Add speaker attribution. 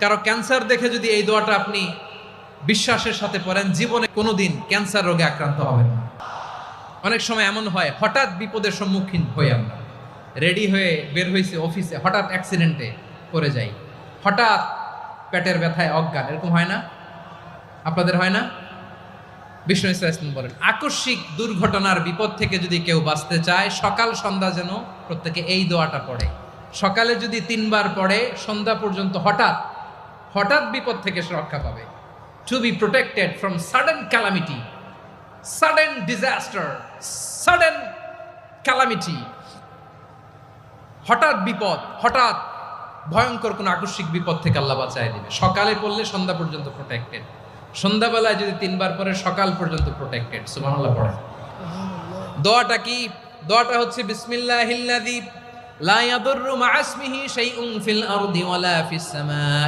Speaker 1: কারো ক্যান্সার দেখে যদি এই দোয়াটা আপনি বিশ্বাসের সাথে পড়েন, জীবনে কোনোদিন ক্যান্সার রোগে আক্রান্ত হবেন না। অনেক সময় এমন হয়, হঠাৎ বিপদের সম্মুখীন হই আমরা, রেডি হয়ে বের হয়েছে অফিসে, হঠাৎ অ্যাক্সিডেন্টে পড়ে যাই, হঠাৎ পেটের ব্যথায় অজ্ঞান, এরকম হয় না? আপনাদের হয় না? বিষ্ণু ইসলাম বলেন, আকস্মিক দুর্ঘটনার বিপদ থেকে যদি কেউ বাঁচতে চায়, সকাল সন্ধ্যা যেন প্রত্যেকে এই দোয়াটা পড়ে। সকালে যদি 3 বার পড়ে, সন্ধ্যা পর্যন্ত হঠাৎ বিপদ থেকে সে রক্ষা পাবে। To be protected from sudden calamity, sudden disaster, sudden calamity, হঠাৎ বিপদ, হঠাৎ ভয়ঙ্কর কোন আকস্মিক বিপদ থেকে আল্লাহ বাঁচায় দিবে। সকালে পড়লে সন্ধ্যা পর্যন্ত প্রোটেক্টেড, সন্ধ্যাবেলায় যদি 3 বার পরে সকাল পর্যন্ত প্রোটেক্টেড। সুবহানাল্লাহ পড়ে। দোয়াটা কি? দোয়াটা হচ্ছে বিসমিল্লাহিল্লাযী লা ইয়াদুররু মা ইসমিহি শাইউন ফিল আরদি ওয়ালা ফিস সামা।